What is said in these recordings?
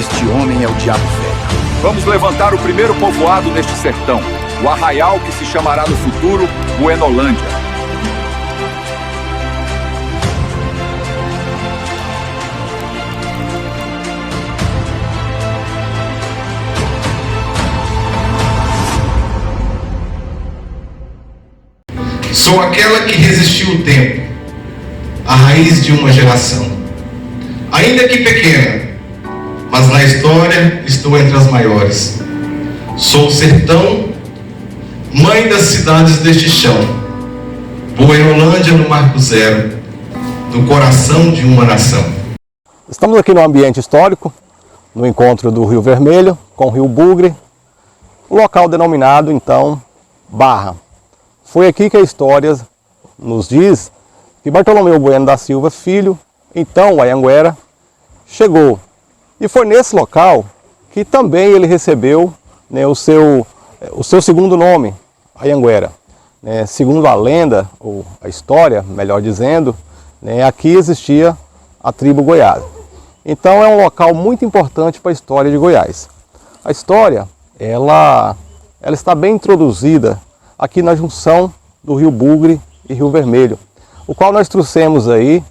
Este homem é o diabo velho. Vamos levantar o primeiro povoado neste sertão, o arraial que se chamará no futuro Buenolândia. Sou aquela que resistiu o tempo, a raiz de uma geração. Ainda que pequena, mas na história estou entre as maiores. Sou o sertão, mãe das cidades deste chão. Buenolândia no Marco Zero, no coração de uma nação. Estamos aqui no ambiente histórico, no encontro do Rio Vermelho com o Rio Bugre, o local denominado então Barra. Foi aqui que a história nos diz que Bartolomeu Bueno da Silva Filho, então o Anhanguera, chegou. E foi nesse local que também ele recebeu, né, o seu segundo nome, Anhanguera. Segundo a lenda, ou a história, melhor dizendo, né, aqui existia a tribo Goiás. Então é um local muito importante para a história de Goiás. A história, ela está bem introduzida aqui na junção do Rio Bugre e Rio Vermelho, o qual nós trouxemos aí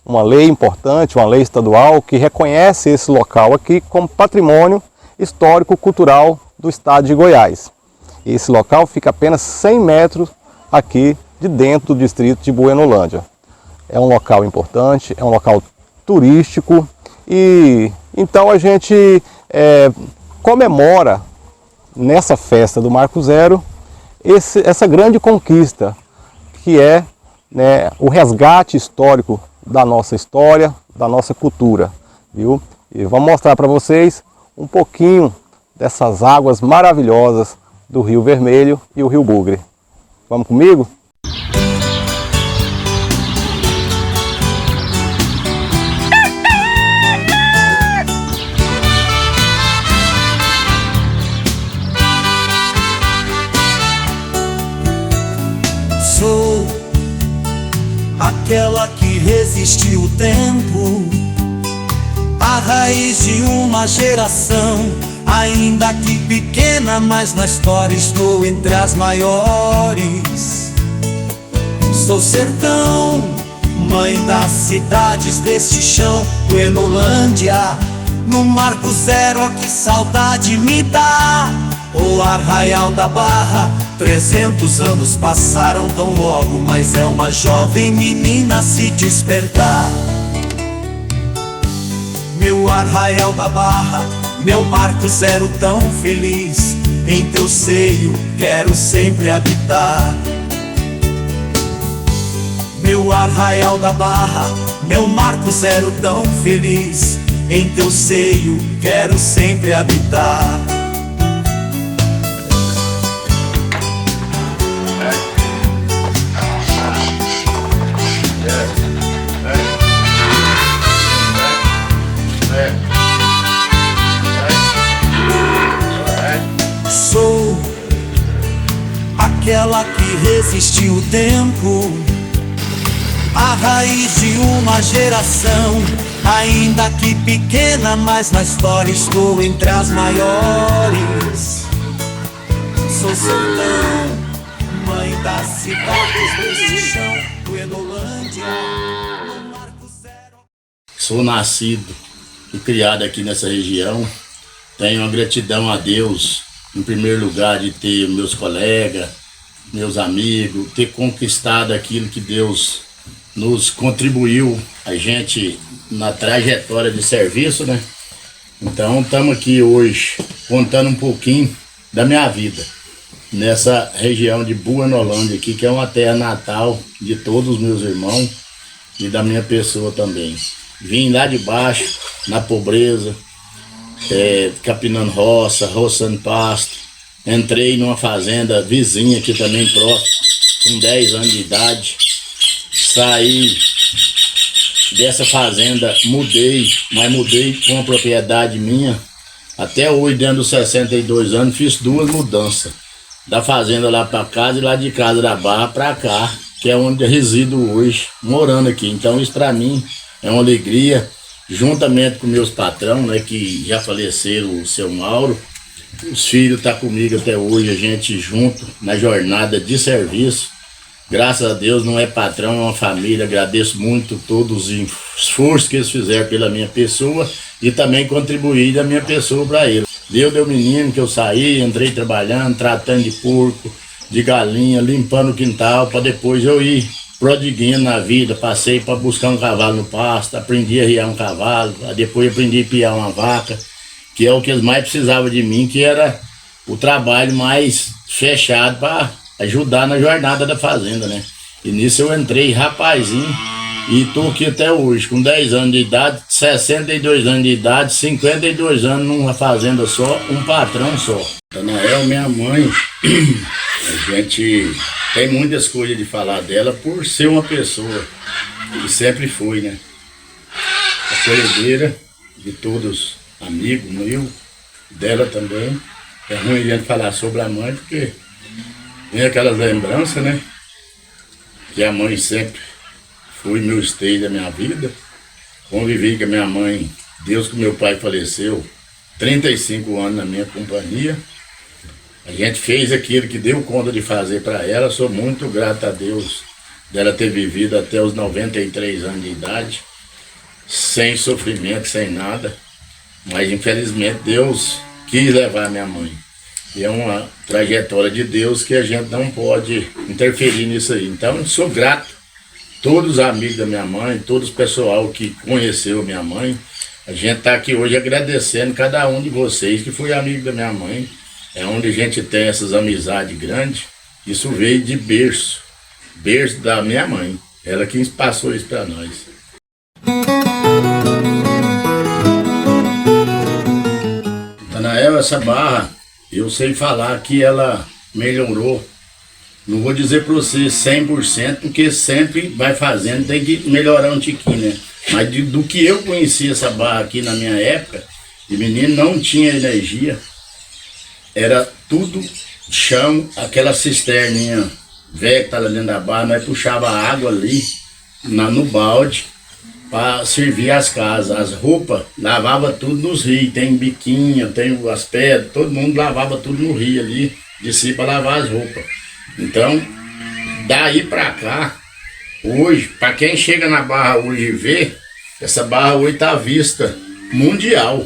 uma lei importante, uma lei estadual que reconhece esse local aqui como patrimônio histórico-cultural do estado de Goiás. E esse local fica apenas 100 metros aqui de dentro do distrito de Buenolândia. É um local importante, é um local turístico e então a gente comemora nessa festa do Marco Zero essa grande conquista que é, né, o resgate histórico da nossa história, da nossa cultura, viu? E vamos mostrar para vocês um pouquinho dessas águas maravilhosas do Rio Vermelho e o Rio Bugre. Vamos comigo? Sou aquela que resistiu o tempo, a raiz de uma geração. Ainda que pequena, mas na história estou entre as maiores. Sou sertão, mãe das cidades deste chão. Buenolândia, no Marco Zero, oh, que saudade me dá. O arraial da Barra, 300 anos passaram tão logo, mas é uma jovem menina se despertar. Meu arraial da Barra, meu Marco Zero tão feliz, em teu seio quero sempre habitar. Meu arraial da Barra, meu Marco Zero tão feliz, em teu seio quero sempre habitar. Sou aquela que resistiu o tempo, a raiz de uma geração. Ainda que pequena, mas na história estou entre as maiores. Sou sertão, mãe das cidades deste chão. Buenolândia, no Marco Zero. Sou nascido e criado aqui nessa região. Tenho uma gratidão a Deus, em primeiro lugar, de ter meus colegas, meus amigos, ter conquistado aquilo que Deus nos contribuiu, a gente, na trajetória de serviço, né? Então, estamos aqui hoje contando um pouquinho da minha vida, nessa região de Buenolândia aqui, que é uma terra natal de todos os meus irmãos e da minha pessoa também. Vim lá de baixo, na pobreza, capinando roça, roçando pasto. Entrei numa fazenda vizinha aqui também próximo, com 10 anos de idade. Saí dessa fazenda, mudei, mas mudei com uma propriedade minha. Até hoje, dentro dos 62 anos, fiz 2 mudanças. Da fazenda lá para casa e lá de casa da Barra para cá, que é onde eu resido hoje, morando aqui. Então isso para mim é uma alegria juntamente com meus patrão, né, que já faleceram, o seu Mauro. Os filhos estão comigo até hoje, a gente junto na jornada de serviço. Graças a Deus não é patrão, é uma família. Agradeço muito todos os esforços que eles fizeram pela minha pessoa e também contribuir da minha pessoa para eles. Deus deu menino que eu saí, entrei trabalhando, tratando de porco, de galinha, limpando o quintal, para depois eu ir prodiguindo na vida. Passei para buscar um cavalo no pasto, aprendi a riar um cavalo, depois aprendi a piar uma vaca, que é o que eles mais precisavam de mim, que era o trabalho mais fechado para ajudar na jornada da fazenda, né? E nisso eu entrei rapazinho e tô aqui até hoje, com 10 anos de idade, 62 anos de idade, 52 anos numa fazenda só, um patrão só. Nael, minha mãe, a gente tem muitas coisas de falar dela por ser uma pessoa que sempre foi, né? Acolhedeira de todos, amigos meu, dela também. É ruim a gente falar sobre a mãe porque tem aquelas lembranças, né? Que a mãe sempre foi meu esteio da minha vida. Convivi com a minha mãe, Deus que meu pai faleceu, 35 anos na minha companhia. A gente fez aquilo que deu conta de fazer para ela. Sou muito grato a Deus dela ter vivido até os 93 anos de idade, sem sofrimento, sem nada. Mas infelizmente Deus quis levar a minha mãe. E é uma trajetória de Deus que a gente não pode interferir nisso aí. Então, sou grato a todos os amigos da minha mãe, todos o pessoal que conheceu minha mãe. A gente está aqui hoje agradecendo cada um de vocês que foi amigo da minha mãe. É onde a gente tem essas amizades grandes. Isso veio de berço da minha mãe. Ela que passou isso para nós. Nael, essa barra, eu sei falar que ela melhorou. Não vou dizer para você 100%, porque sempre vai fazendo, tem que melhorar um tiquinho, né? Mas do que eu conheci essa barra aqui na minha época, de menino não tinha energia. Era tudo chão, aquela cisterninha velha que estava dentro da barra, nós puxava água ali no balde para servir as casas. As roupas, lavava tudo nos rios, tem biquinho, tem as pedras, todo mundo lavava tudo no rio ali, de si para lavar as roupas. Então, daí para cá, hoje, para quem chega na barra hoje e vê, essa barra hoje está à vista mundial.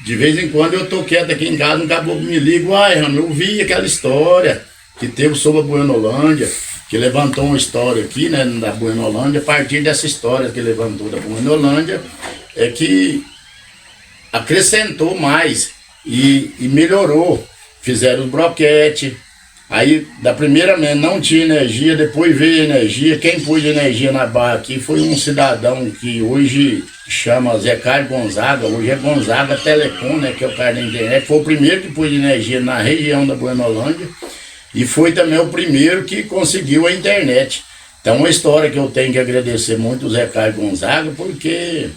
De vez em quando eu tô quieto aqui em casa, um caboclo me liga, uai, Ramo, eu vi aquela história que teve sobre a Buenolândia, que levantou uma história aqui, né, da Buenolândia. A partir dessa história que levantou da Buenolândia, é que acrescentou mais e melhorou. Fizeram os broquetes. Aí, da primeira vez não tinha energia, depois veio energia. Quem pôs energia na barra aqui foi um cidadão que hoje chama Zé Carlos Gonzaga, hoje é Gonzaga Telecom, né, que é o cara da internet. Foi o primeiro que pôs energia na região da Buenolândia e foi também o primeiro que conseguiu a internet. Então, uma história que eu tenho que agradecer muito o Zé Carlos Gonzaga, porque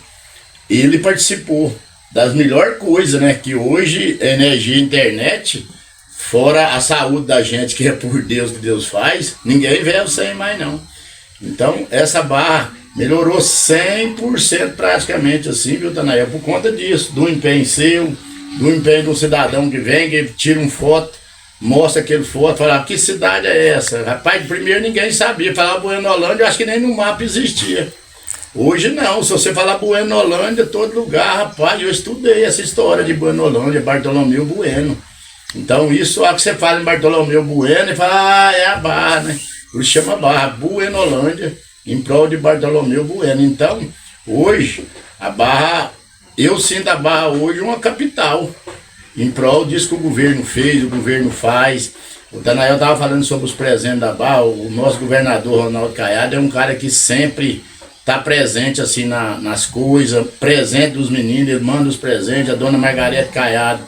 ele participou das melhores coisas, né, que hoje energia e internet, fora a saúde da gente, que é por Deus que Deus faz, ninguém veio sem mais não. Então, essa barra melhorou 100% praticamente assim, viu, Tanael? Por conta disso, do empenho seu, do empenho do cidadão que vem, que tira uma foto, mostra aquele foto, fala, que cidade é essa? Rapaz, primeiro ninguém sabia, falava Buenolândia, eu acho que nem no mapa existia. Hoje não, se você falar Buenolândia, todo lugar, rapaz, eu estudei essa história de Buenolândia, Bartolomeu Bueno. Então isso, a que você fala em Bartolomeu Bueno, e fala, é a barra, né? Ele chama barra Buenolândia, em prol de Bartolomeu Bueno. Então, hoje, a barra, eu sinto a barra hoje uma capital, em prol disso que o governo fez, o governo faz. O Tanael estava falando sobre os presentes da barra, o nosso governador Ronaldo Caiado é um cara que sempre está presente assim nas coisas, presente dos meninos, ele manda os presentes. A dona Margarete Caiado,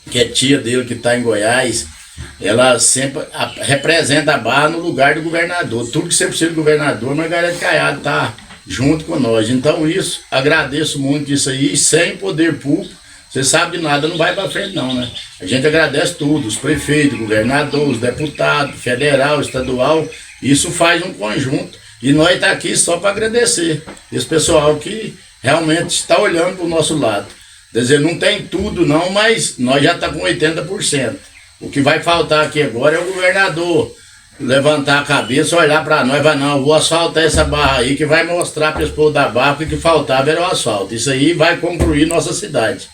que é tia dele, que está em Goiás, ela sempre representa a barra no lugar do governador. Tudo que você precisa do governador, Margarete Caiado está junto com nós. Então isso, agradeço muito isso aí, sem poder público, você sabe de nada, não vai para frente não, né? A gente agradece tudo, os prefeitos, governadores, os deputados, federal, estadual, isso faz um conjunto E nós tá aqui só para agradecer esse pessoal que realmente está olhando para o nosso lado. Quer dizer, não tem tudo não, mas nós já estamos com 80%. O que vai faltar aqui agora é o governador levantar a cabeça, olhar para nós, vai não, eu vou asfaltar essa barra aí, que vai mostrar para esse povo da barra que o que faltava era o asfalto. Isso aí vai concluir nossa cidade.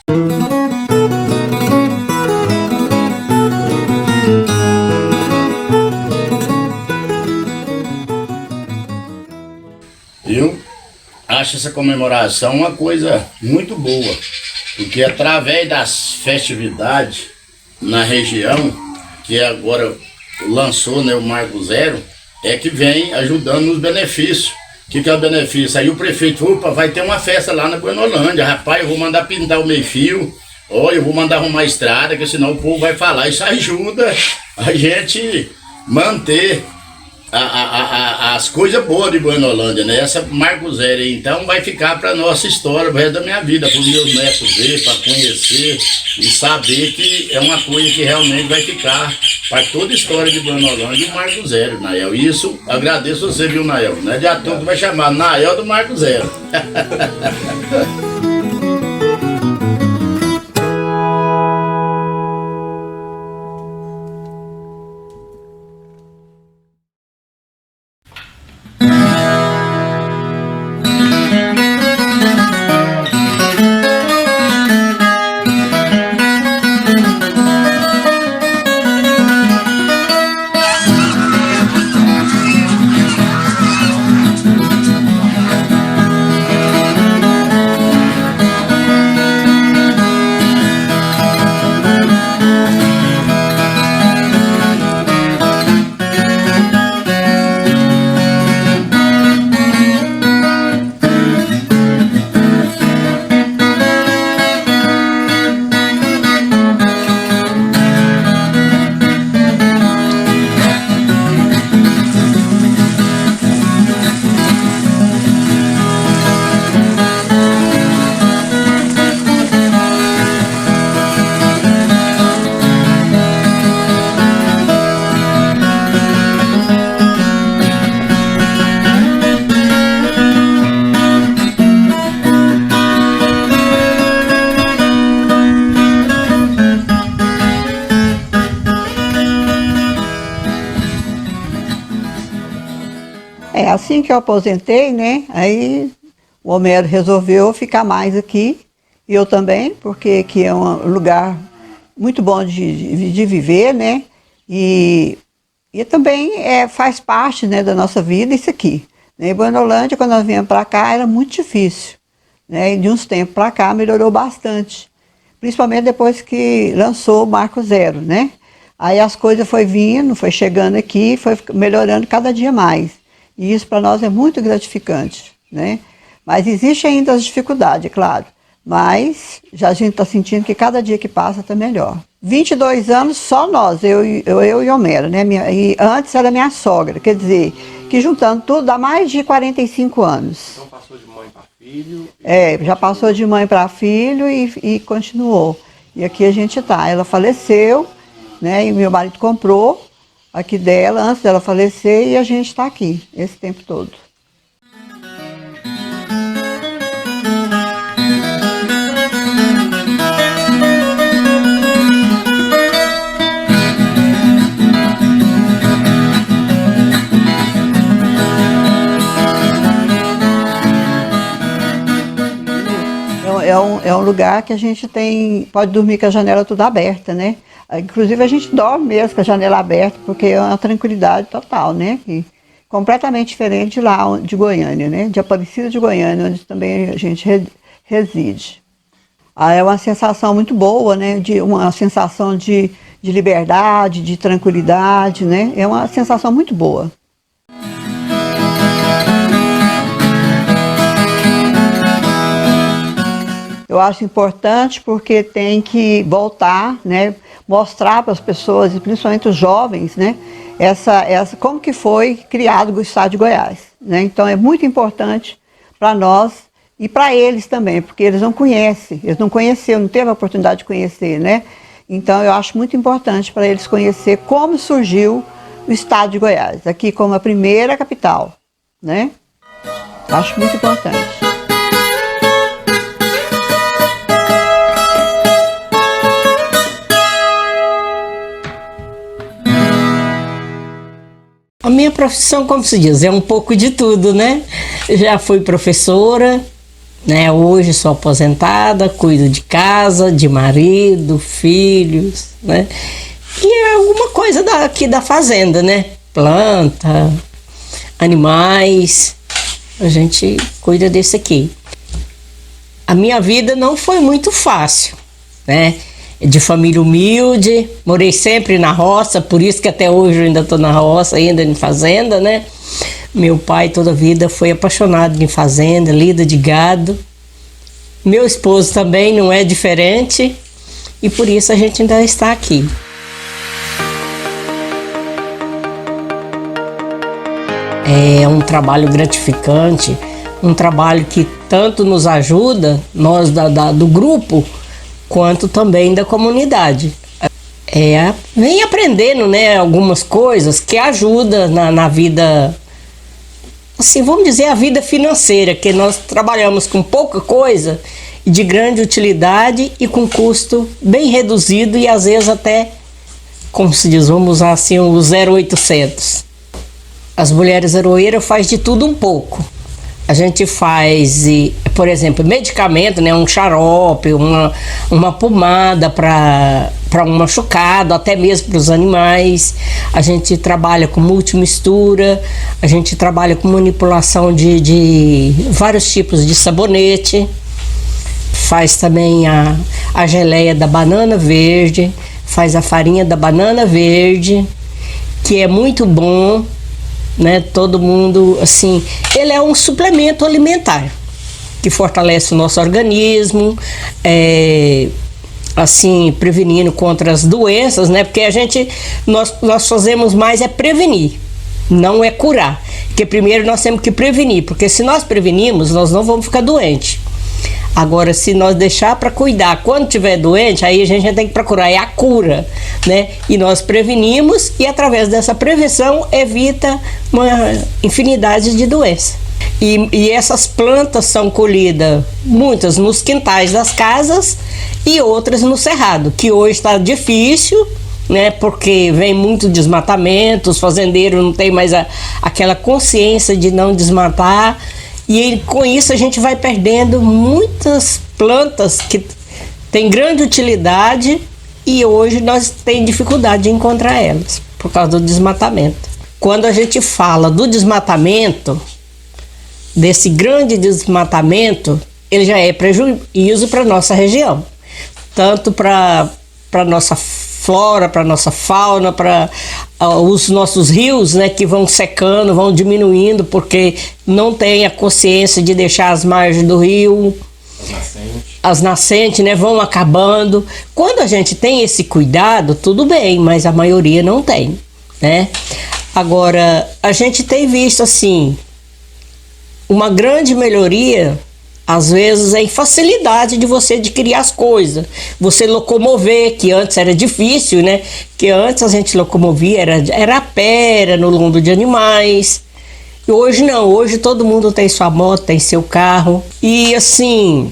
Eu acho essa comemoração uma coisa muito boa, porque através das festividades na região, que agora lançou, né, o Marco Zero, é que vem ajudando nos benefícios. O que é o benefício? Aí o prefeito, opa, vai ter uma festa lá na Buenolândia, rapaz, eu vou mandar pintar o meio-fio, ó, eu vou mandar arrumar a estrada, que senão o povo vai falar. Isso ajuda a gente manter as coisas boas de Buenolândia, né? Essa Marco Zero aí, então, vai ficar para nossa história, o resto da minha vida, para os meus netos ver, para conhecer e saber que é uma coisa que realmente vai ficar para toda a história de Buenolândia, o Marco Zero, Nael. E isso, agradeço você, viu, Nael? Não é de ator que vai chamar Nael do Marco Zero. Assim que eu aposentei, né, aí o Homero resolveu ficar mais aqui, e eu também, porque aqui é um lugar muito bom de viver, né, e também faz parte, né, da nossa vida isso aqui. Em Buenolândia, quando nós viemos para cá, era muito difícil, né, e de uns tempos para cá melhorou bastante, principalmente depois que lançou o Marco Zero, né, aí as coisas foi vindo, foi chegando aqui, foi melhorando cada dia mais. E isso para nós é muito gratificante, né? Mas existe ainda as dificuldades, é claro. Mas já a gente está sentindo que cada dia que passa está melhor. 22 anos só nós, eu e Homero, né? E antes era minha sogra, quer dizer, que juntando tudo dá mais de 45 anos. Então passou de mãe para filho? Já passou de mãe para filho e continuou. E aqui a gente está. Ela faleceu, né? E meu marido comprou aqui dela, antes dela falecer, e a gente está aqui, esse tempo todo. É um lugar que a gente pode dormir com a janela toda aberta, né? Inclusive a gente dorme mesmo com a janela aberta, porque é uma tranquilidade total, né? E completamente diferente de lá de Goiânia, né? De Aparecida de Goiânia, onde também a gente reside. É uma sensação muito boa, né? Uma sensação de liberdade, de tranquilidade, né? É uma sensação muito boa. Eu acho importante porque tem que voltar, né, mostrar para as pessoas, e principalmente os jovens, né, como que foi criado o Estado de Goiás, né? Então é muito importante para nós e para eles também, porque eles não conhecem, não teve a oportunidade de conhecer, né? Então eu acho muito importante para eles conhecer como surgiu o Estado de Goiás, aqui como a primeira capital, né? Acho muito importante. A minha profissão, como se diz, é um pouco de tudo, né? Já fui professora, né? Hoje sou aposentada, cuido de casa, de marido, filhos, né? E é alguma coisa aqui da fazenda, né? Planta, animais, a gente cuida desse aqui. A minha vida não foi muito fácil, né? De família humilde, morei sempre na roça, por isso que até hoje eu ainda estou na roça, ainda em fazenda, né? Meu pai toda a vida foi apaixonado em fazenda, lida de gado. Meu esposo também não é diferente e por isso a gente ainda está aqui. É um trabalho gratificante, um trabalho que tanto nos ajuda, nós do grupo, quanto também da comunidade. Vem aprendendo, né, algumas coisas que ajudam na vida, assim, vamos dizer, a vida financeira, que nós trabalhamos com pouca coisa, de grande utilidade e com custo bem reduzido e às vezes até, como se diz, vamos usar assim, o 0800. As mulheres aroeiras faz de tudo um pouco. A gente faz, por exemplo, medicamento, né, um xarope, uma pomada para um machucado, até mesmo para os animais. A gente trabalha com multimistura, a gente trabalha com manipulação de vários tipos de sabonete. Faz também a geleia da banana verde, faz a farinha da banana verde, que é muito bom. Né, todo mundo, assim, ele é um suplemento alimentar que fortalece o nosso organismo, assim, prevenindo contra as doenças, né, porque nós fazemos mais é prevenir, não é curar, porque primeiro nós temos que prevenir, porque se nós prevenimos, nós não vamos ficar doentes. Agora, se nós deixar para cuidar, quando tiver doente, aí a gente tem que procurar a cura, né? E nós prevenimos e através dessa prevenção evita uma infinidade de doenças. E essas plantas são colhidas, muitas nos quintais das casas e outras no cerrado, que hoje está difícil, né? Porque vem muito desmatamento, os fazendeiros não têm mais aquela consciência de não desmatar. E com isso a gente vai perdendo muitas plantas que têm grande utilidade e hoje nós temos dificuldade de encontrar elas por causa do desmatamento. Quando a gente fala do desmatamento, desse grande desmatamento, ele já é prejuízo para a nossa região, tanto para a nossa flora, para a nossa fauna, para os nossos rios, né, que vão secando, vão diminuindo, porque não tem a consciência de deixar as margens do rio, as nascentes, né, vão acabando. Quando a gente tem esse cuidado, tudo bem, mas a maioria não tem, né? Agora, a gente tem visto, assim, uma grande melhoria, às vezes, em facilidade de você adquirir as coisas. Você locomover, que antes era difícil, né? Que antes a gente locomovia, era a pé, era no lombo de animais. E hoje não, hoje todo mundo tem sua moto, tem seu carro. E assim,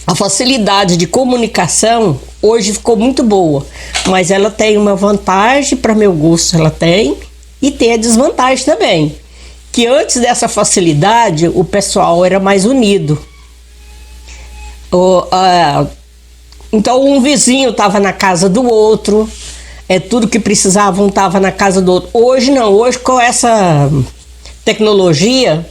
a facilidade de comunicação hoje ficou muito boa. Mas ela tem uma vantagem, para meu gosto ela tem, e tem a desvantagem também. Que antes dessa facilidade, o pessoal era mais unido. Então um vizinho estava na casa do outro, tudo que precisavam estava na casa do outro. Hoje não, hoje com essa tecnologia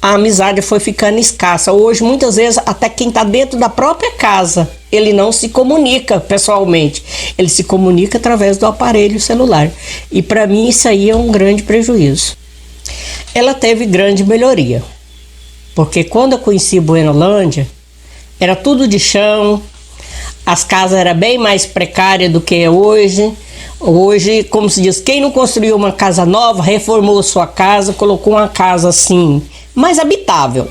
a amizade foi ficando escassa. Hoje muitas vezes até quem está dentro da própria casa, ele não se comunica pessoalmente, ele se comunica através do aparelho celular. E para mim isso aí é um grande prejuízo. Ela teve grande melhoria, porque quando eu conheci Buenolândia, era tudo de chão, as casas eram bem mais precárias do que é hoje. Hoje, como se diz, quem não construiu uma casa nova, reformou sua casa, colocou uma casa assim, mais habitável,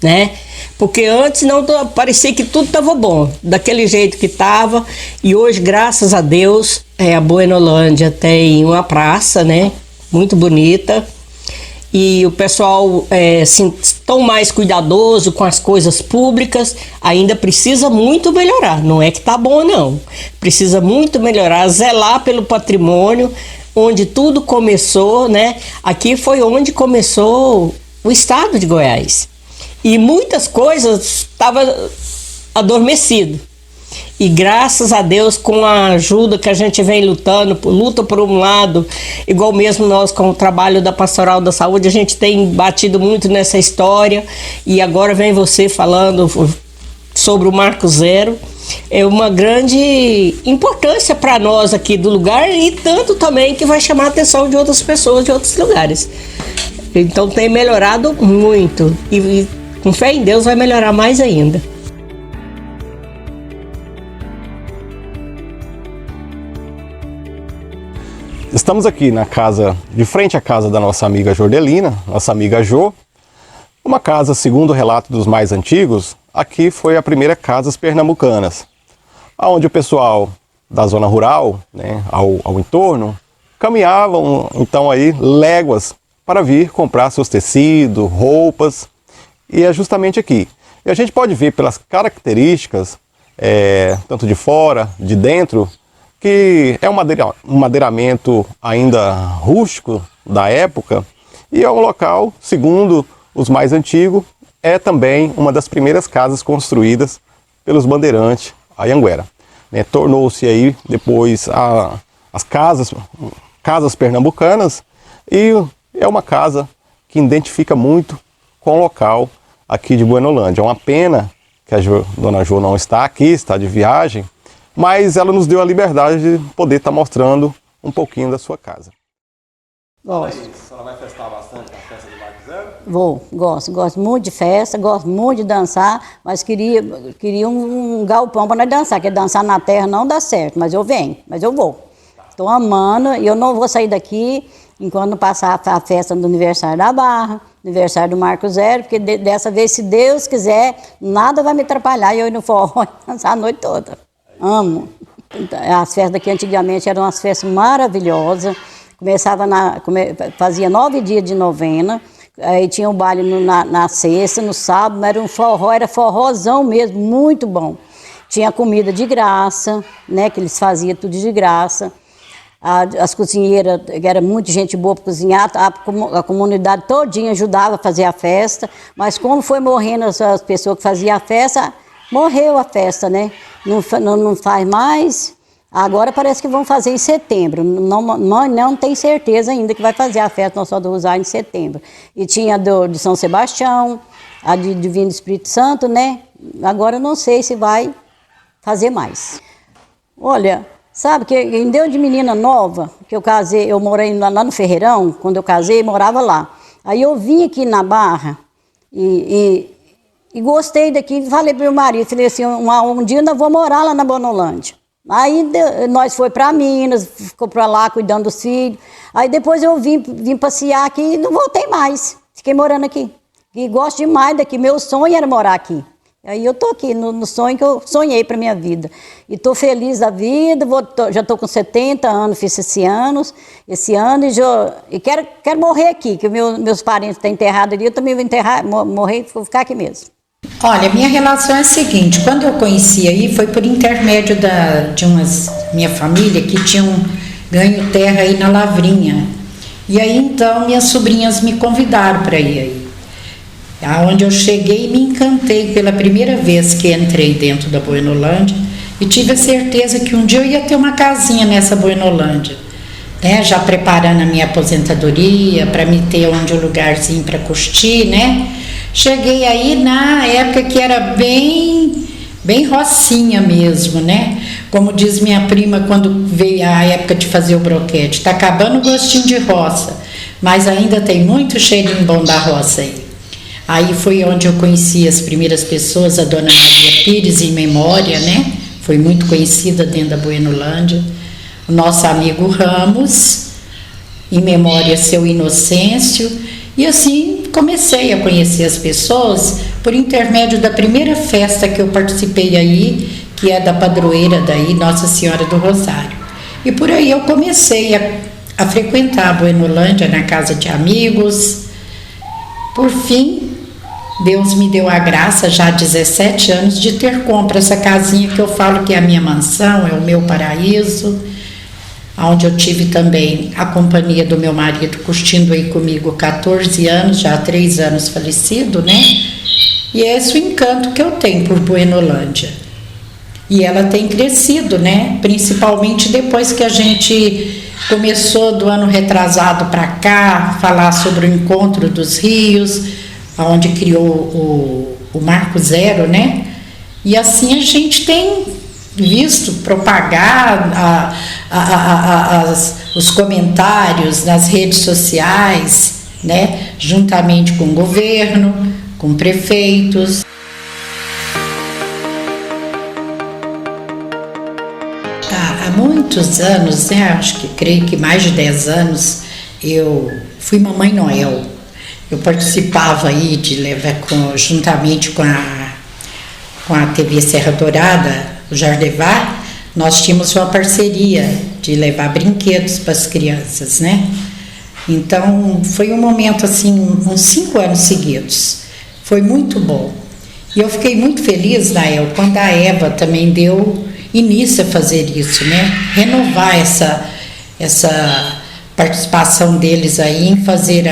né? Porque antes não parecia que tudo estava bom, daquele jeito que estava. E hoje, graças a Deus, a Buenolândia tem uma praça, né? Muito bonita. e o pessoal assim, tão mais cuidadoso com as coisas públicas. Ainda precisa muito melhorar, não é que tá bom não, precisa muito melhorar, zelar pelo patrimônio, onde tudo começou, né? Aqui foi onde começou o estado de Goiás, e muitas coisas estavam adormecidas. E graças a Deus, com a ajuda que a gente vem lutando, luta por um lado, igual mesmo nós com o trabalho da Pastoral da Saúde, a gente tem batido muito nessa história, e agora vem você falando sobre o Marco Zero. É uma grande importância para nós aqui do lugar, e tanto também que vai chamar a atenção de outras pessoas de outros lugares. Então tem melhorado muito, e com fé em Deus vai melhorar mais ainda. Estamos aqui na casa, de frente à casa da nossa amiga Jordelina, nossa amiga Jo. Uma casa, segundo o relato dos mais antigos, aqui foi a primeira Casas Pernambucanas, onde o pessoal da zona rural, né, ao entorno, caminhavam então aí léguas para vir comprar seus tecidos, roupas, e é justamente aqui. E a gente pode ver pelas características, tanto de fora, de dentro, que é um madeiramento ainda rústico da época, e é um local, segundo os mais antigos, é também uma das primeiras casas construídas pelos bandeirantes Anhanguera. Tornou-se aí depois as casas pernambucanas, e é uma casa que identifica muito com o local aqui de Buenolândia. É uma pena que a dona Jo não está aqui, está de viagem, mas ela nos deu a liberdade de poder estar mostrando um pouquinho da sua casa. Gosto. A senhora vai festar bastante na festa do Marco Zero? Vou, gosto muito de festa, gosto muito de dançar, mas queria um galpão para nós dançar, porque dançar na terra não dá certo, mas eu venho, mas eu vou. Estou amando, e eu não vou sair daqui enquanto não passar a festa do aniversário da Barra, aniversário do Marco Zero, porque dessa vez, se Deus quiser, nada vai me atrapalhar e eu ir no forró e dançar a noite toda. Amo. As festas daqui antigamente eram umas festas maravilhosas. Fazia 9 dias de novena, aí tinha o baile na sexta, no sábado, era um forró, era forrozão mesmo, muito bom. Tinha comida de graça, né, que eles faziam tudo de graça. As cozinheiras, era muita gente boa para cozinhar, a comunidade todinha ajudava a fazer a festa, mas como foi morrendo as pessoas que faziam a festa, morreu a festa, né? Não faz mais. Agora parece que vão fazer em setembro. Não tem certeza ainda que vai fazer a festa Nossa Senhora do Rosário em setembro. E tinha de São Sebastião, a de Divino Espírito Santo, né? Agora eu não sei se vai fazer mais. Olha, sabe que em Deus de menina nova, que eu casei, eu morei lá no Ferreirão, quando eu casei, morava lá. Aí eu vim aqui na Barra e gostei daqui, falei para o meu marido, falei assim, um dia eu ainda vou morar lá na Buenolândia. Aí nós foi para Minas, ficou para lá cuidando dos filhos. Aí depois eu vim passear aqui e não voltei mais. Fiquei morando aqui. E gosto demais daqui, meu sonho era morar aqui. Aí eu tô aqui no sonho que eu sonhei para minha vida. E tô feliz da vida, já tô com 70 anos, fiz esse ano e quero morrer aqui, que meus parentes estão enterrados ali, eu também vou morrer e vou ficar aqui mesmo. Olha, minha relação é a seguinte, quando eu conheci aí foi por intermédio de minha família que tinham ganho terra aí na Lavrinha. E aí então minhas sobrinhas me convidaram para ir aí. Aonde eu cheguei e me encantei pela primeira vez que entrei dentro da Buenolândia e tive a certeza que um dia eu ia ter uma casinha nessa Buenolândia, né? Já preparando a minha aposentadoria para me ter um lugarzinho para curtir, né? Cheguei aí na época que era bem rocinha mesmo, né? Como diz minha prima quando veio a época de fazer o broquete, tá acabando o gostinho de roça, mas ainda tem muito cheirinho bom da roça aí. Aí foi onde eu conheci as primeiras pessoas, a dona Maria Pires, em memória, né? Foi muito conhecida dentro da Buenolândia. O nosso amigo Ramos, em memória seu Inocêncio. E assim comecei a conhecer as pessoas por intermédio da primeira festa que eu participei aí, que é da padroeira daí, Nossa Senhora do Rosário. E por aí eu comecei a frequentar a Buenolândia na casa de amigos, Por fim, Deus me deu a graça, já há 17 anos, de ter compra essa casinha que eu falo que é a minha mansão, é o meu paraíso, onde eu tive também a companhia do meu marido, curtindo aí comigo 14 anos, já há 3 anos falecido, né? E é esse o encanto que eu tenho por Buenolândia. E ela tem crescido, né? Principalmente depois que a gente começou do ano retrasado para cá, falar sobre o encontro dos rios, onde criou o Marco Zero, né? E assim a gente tem visto propagar os comentários nas redes sociais, né? Juntamente com o governo, com prefeitos. Há muitos anos, né? Acho que creio que mais de 10 anos, eu fui Mamãe Noel. Eu participava aí de levar, juntamente com a TV Serra Dourada, o Jardevar, nós tínhamos uma parceria de levar brinquedos para as crianças, né? Então, foi um momento assim, uns 5 anos seguidos. Foi muito bom. E eu fiquei muito feliz, Nael, quando a Eva também deu início a fazer isso, né? Renovar essa participação deles aí em fazer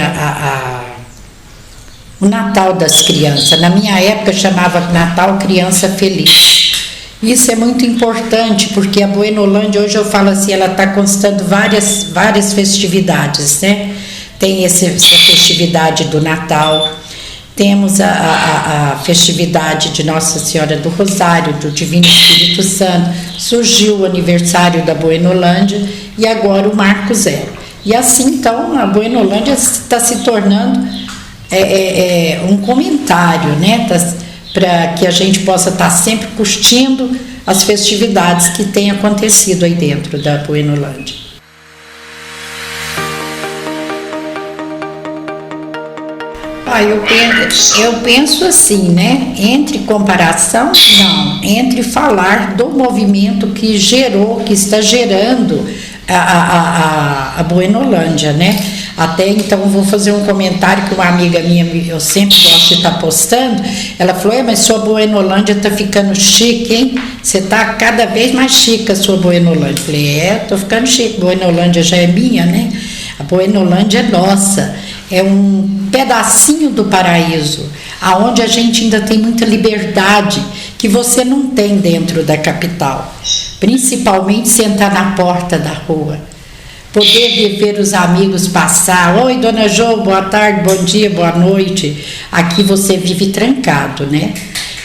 o Natal das crianças. Na minha época chamava Natal Criança Feliz. Isso é muito importante, porque a Buenolândia, hoje eu falo assim, ela está constando várias festividades, né? Tem essa festividade do Natal, temos a festividade de Nossa Senhora do Rosário, do Divino Espírito Santo, surgiu o aniversário da Buenolândia e agora o Marco Zero. E assim, então, a Buenolândia está se tornando um comentário, né? Para que a gente possa estar sempre curtindo as festividades que têm acontecido aí dentro da Buenolândia. Eu penso assim, né? Entre comparação, não. Entre falar do movimento que gerou, que está gerando a Buenolândia, né? Até então vou fazer um comentário que uma amiga minha, eu sempre gosto de estar postando, ela falou, mas sua Buenolândia está ficando chique, hein? Você está cada vez mais chique a sua Buenolândia. Eu falei, estou ficando chique, Buenolândia já é minha, né? A Buenolândia é nossa, é um pedacinho do paraíso, aonde a gente ainda tem muita liberdade que você não tem dentro da capital, principalmente sentar na porta da rua, poder ver os amigos passar, oi dona Jo, boa tarde, bom dia, boa noite. Aqui você vive trancado, né?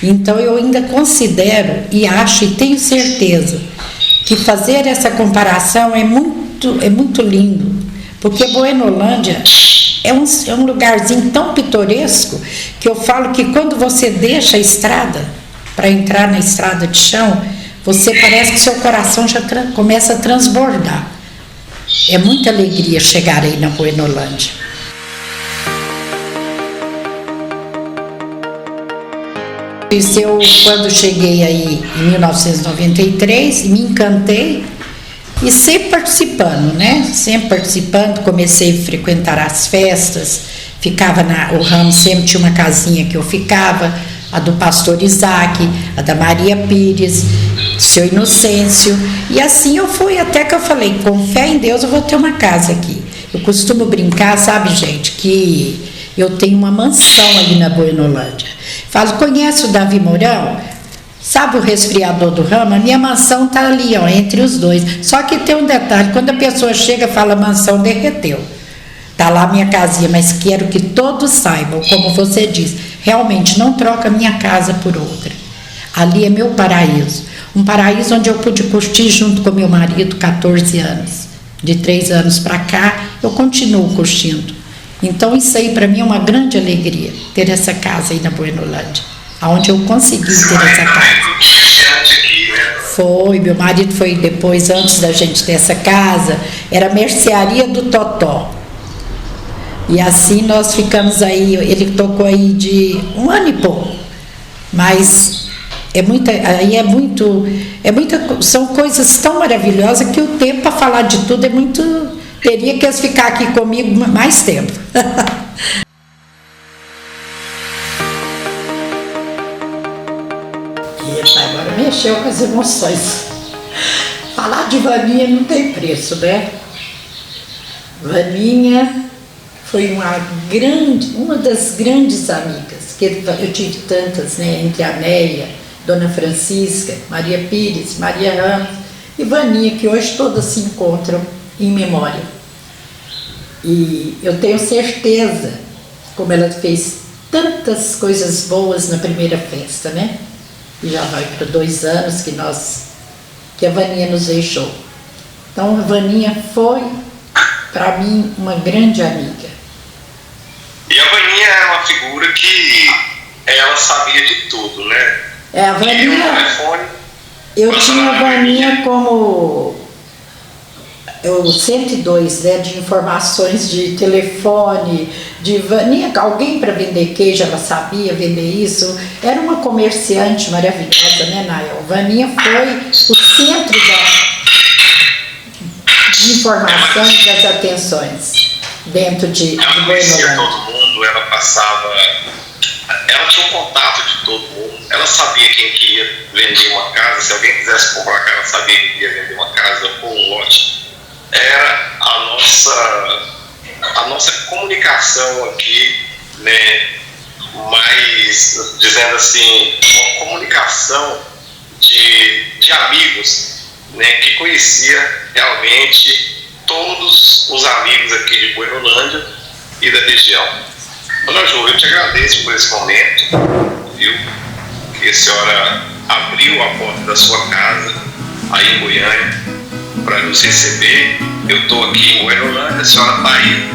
Então eu ainda considero e acho e tenho certeza que fazer essa comparação é muito lindo, porque Buenolândia é um lugarzinho tão pitoresco que eu falo que quando você deixa a estrada para entrar na estrada de chão, você parece que seu coração já começa a transbordar. É muita alegria chegar aí na Buenolândia. Eu, quando cheguei aí em 1993, me encantei e sempre participando, né? Sempre participando, comecei a frequentar as festas, ficava o ramo, sempre tinha uma casinha que eu ficava, a do pastor Isaac, a da Maria Pires, seu Inocêncio, e assim eu fui, até que eu falei, com fé em Deus eu vou ter uma casa aqui. Eu costumo brincar, sabe, gente, que eu tenho uma mansão ali na Buenolândia. Falo, conhece o Davi Mourão? Sabe o resfriador do ramo? A minha mansão está ali, ó, entre os dois. Só que tem um detalhe, quando a pessoa chega e fala, a mansão derreteu. Está lá a minha casinha, mas quero que todos saibam, como você diz, realmente não troca minha casa por outra. Ali é meu paraíso. Um paraíso onde eu pude curtir junto com meu marido 14 anos. De 3 anos para cá, eu continuo curtindo. Então isso aí para mim é uma grande alegria, ter essa casa aí na Buenolândia, onde eu consegui ter essa casa. Foi, meu marido foi depois, antes da gente ter essa casa, era a mercearia do Totó. E assim nós ficamos aí, ele tocou aí de 1 ano e pouco, mas são coisas tão maravilhosas que o tempo para falar de tudo é muito, teria que ficar aqui comigo mais tempo. Eita, agora mexeu com as emoções. Falar de Vaninha não tem preço, né? Vaninha foi uma das grandes amigas, que eu tive tantas, né? Entre a Néia, Dona Francisca, Maria Pires, Maria Ramos e Vaninha, que hoje todas se encontram em memória. E eu tenho certeza, como ela fez tantas coisas boas na primeira festa, né? E já vai para 2 anos que a Vaninha nos deixou. Então a Vaninha foi, para mim, uma grande amiga. E a Vaninha era uma figura que ela sabia de tudo, né? A Vaninha, eu tinha a Vaninha como o 102, né, de informações de telefone, de Vaninha, alguém para vender queijo, ela sabia vender isso. Era uma comerciante maravilhosa, né, Nael? Vaninha foi o centro de informações, das atenções dentro de conhecia todo mundo, ela tinha um contato de todo mundo, ela sabia quem queria vender uma casa, se alguém quisesse comprar uma casa, ela sabia quem queria vender uma casa ou um lote. Era a nossa comunicação aqui, né, mais, dizendo assim, uma comunicação de amigos, né, que conhecia realmente todos os amigos aqui de Buenolândia e da região. Dona Ju, eu te agradeço por esse momento, viu, que a senhora abriu a porta da sua casa aí em Goiânia para nos receber. Eu estou aqui em Buenolândia, a senhora está aí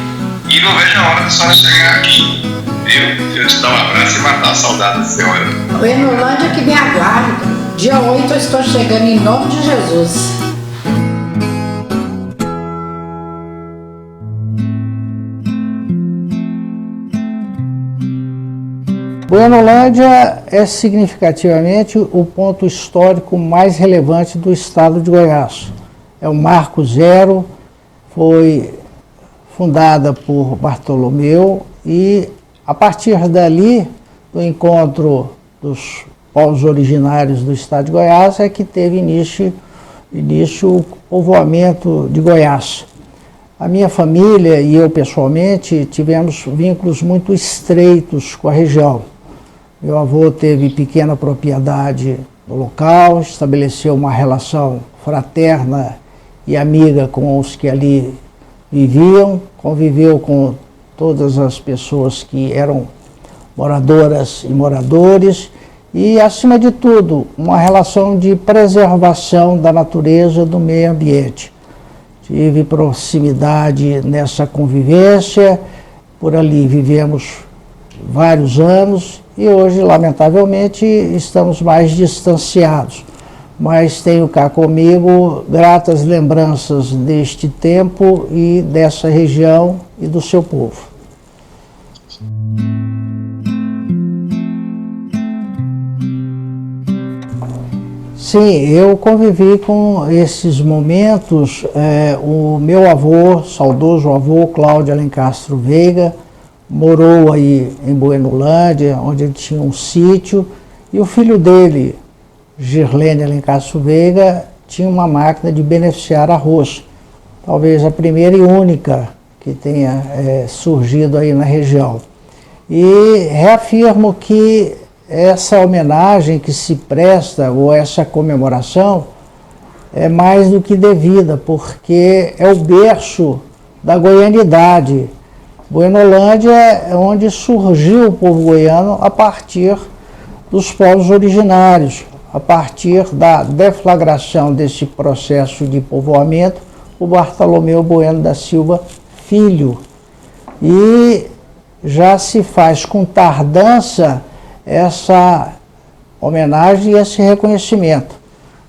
e não vejo a hora da senhora chegar aqui, viu? Eu te dar um abraço e matar a saudade da senhora. Buenolândia que me aguarda. Dia 8 eu estou chegando em nome de Jesus. Buenolândia é significativamente o ponto histórico mais relevante do estado de Goiás. É o marco zero, foi fundada por Bartolomeu e a partir dali, do encontro dos povos originários do estado de Goiás, é que teve início o povoamento de Goiás. A minha família e eu pessoalmente tivemos vínculos muito estreitos com a região. Meu avô teve pequena propriedade no local, estabeleceu uma relação fraterna e amiga com os que ali viviam, conviveu com todas as pessoas que eram moradoras e moradores e, acima de tudo, uma relação de preservação da natureza, do meio ambiente. Tive proximidade nessa convivência, por ali vivemos vários anos e hoje, lamentavelmente, estamos mais distanciados. Mas tenho cá comigo gratas lembranças deste tempo e dessa região e do seu povo. Sim, eu convivi com esses momentos. O meu avô, saudoso avô Cláudio Alencastro Veiga, morou aí em Buenolândia, onde ele tinha um sítio, e o filho dele, Girlene Alencastro Veiga, tinha uma máquina de beneficiar arroz, talvez a primeira e única que tenha surgido aí na região. E reafirmo que essa homenagem que se presta, ou essa comemoração, é mais do que devida, porque é o berço da goianidade. Buenolândia é onde surgiu o povo goiano a partir dos povos originários, a partir da deflagração desse processo de povoamento, o Bartolomeu Bueno da Silva Filho. E já se faz com tardança essa homenagem e esse reconhecimento.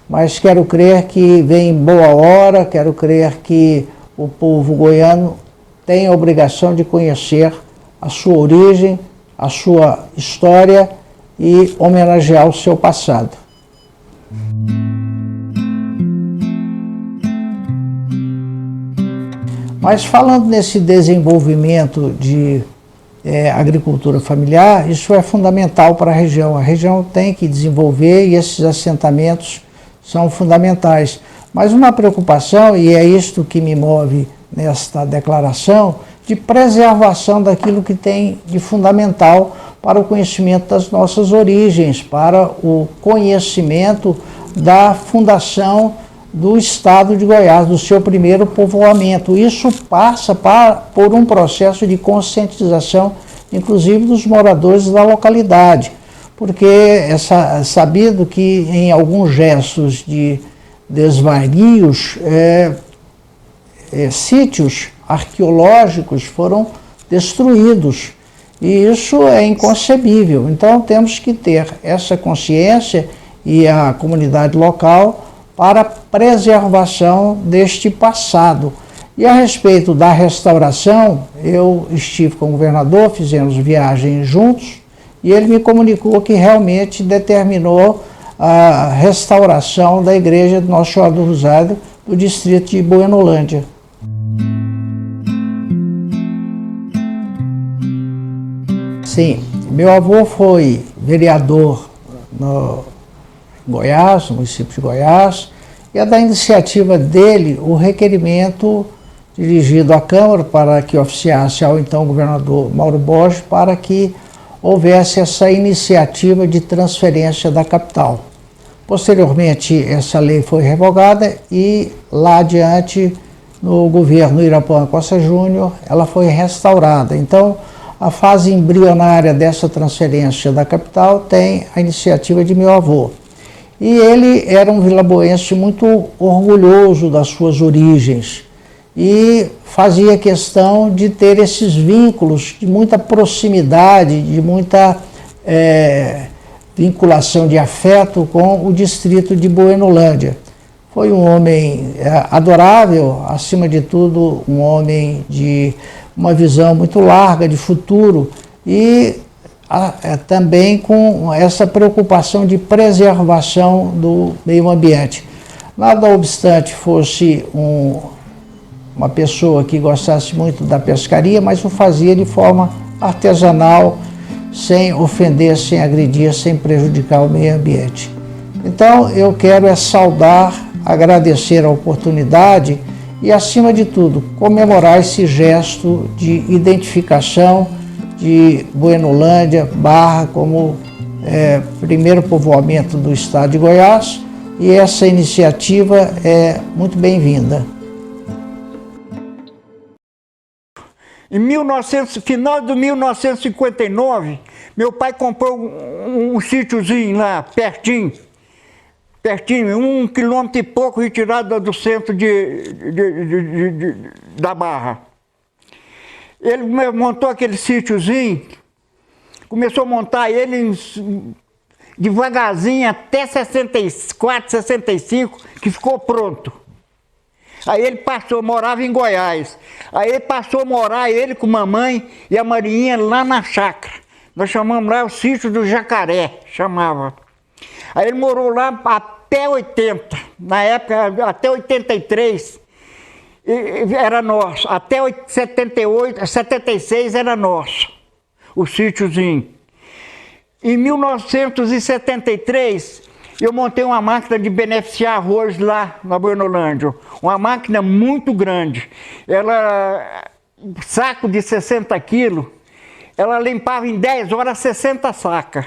Mas quero crer que vem em boa hora, quero crer que o povo goiano tem a obrigação de conhecer a sua origem, a sua história e homenagear o seu passado. Mas falando nesse desenvolvimento de agricultura familiar, isso é fundamental para a região. A região tem que desenvolver e esses assentamentos são fundamentais. Mas uma preocupação, e é isto que me move nesta declaração, de preservação daquilo que tem de fundamental para o conhecimento das nossas origens, para o conhecimento da fundação do Estado de Goiás, do seu primeiro povoamento. Isso passa por um processo de conscientização, inclusive dos moradores da localidade, porque é sabido que em alguns gestos de desvarios, sítios arqueológicos foram destruídos, e isso é inconcebível. Então temos que ter essa consciência e a comunidade local para a preservação deste passado. E a respeito da restauração, eu estive com o governador, fizemos viagens juntos, e ele me comunicou que realmente determinou a restauração da igreja de Nossa Senhora do Rosário, do distrito de Buenolândia. Sim, meu avô foi vereador no Goiás, no município de Goiás, e é da iniciativa dele o requerimento dirigido à Câmara para que oficiasse ao então governador Mauro Borges para que houvesse essa iniciativa de transferência da capital. Posteriormente, essa lei foi revogada e lá adiante, no governo Irapuã Costa Júnior, ela foi restaurada. Então, a fase embrionária dessa transferência da capital tem a iniciativa de meu avô. E ele era um vilaboense muito orgulhoso das suas origens e fazia questão de ter esses vínculos de muita proximidade, de muita vinculação de afeto com o distrito de Buenolândia. Foi um homem adorável, acima de tudo, um homem de uma visão muito larga de futuro e também com essa preocupação de preservação do meio ambiente. Nada obstante fosse uma pessoa que gostasse muito da pescaria, mas o fazia de forma artesanal, sem ofender, sem agredir, sem prejudicar o meio ambiente. Então eu quero saudar, agradecer a oportunidade e, acima de tudo, comemorar esse gesto de identificação de Buenolândia, Barra, como primeiro povoamento do estado de Goiás, e essa iniciativa é muito bem-vinda. Em final de 1959, meu pai comprou um sítiozinho lá, pertinho, 1 quilômetro e pouco retirado do centro da Barra. Ele montou aquele sítiozinho, começou a montar ele devagarzinho até 64, 65, que ficou pronto. Aí ele morava em Goiás. Aí ele passou a morar, ele com a mamãe e a Marinha, lá na chácara. Nós chamamos lá o sítio do Jacaré, chamava. Aí ele morou lá até 80, na época até 83 era nosso, até 78, 76 era nosso, o sítiozinho. Em 1973, eu montei uma máquina de beneficiar arroz lá na Buenolândia, uma máquina muito grande. Ela, saco de 60 quilos, ela limpava em 10 horas 60 sacas.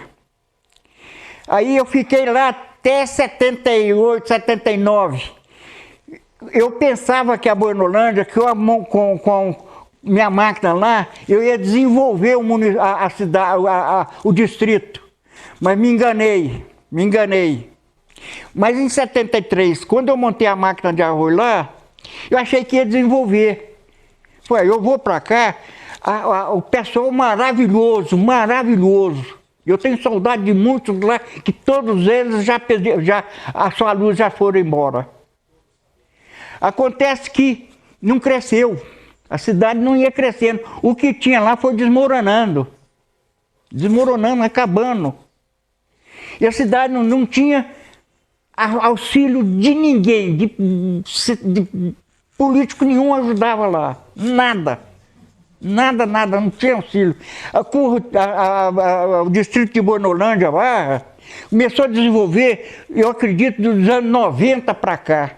Aí eu fiquei lá até 78, 79. Eu pensava que a Buenolândia, que eu com minha máquina lá, eu ia desenvolver a cidade, o distrito. Mas me enganei. Mas em 73, quando eu montei a máquina de arroz lá, eu achei que ia desenvolver. Eu vou para cá, o pessoal maravilhoso. Eu tenho saudade de muitos lá, que todos eles a sua luz já foram embora. Acontece que não cresceu, a cidade não ia crescendo. O que tinha lá foi desmoronando, acabando. E a cidade não tinha auxílio de ninguém, de político nenhum ajudava lá, nada. Nada, não tinha auxílio. O distrito de Bornolândia lá começou a desenvolver, eu acredito, dos anos 90 para cá.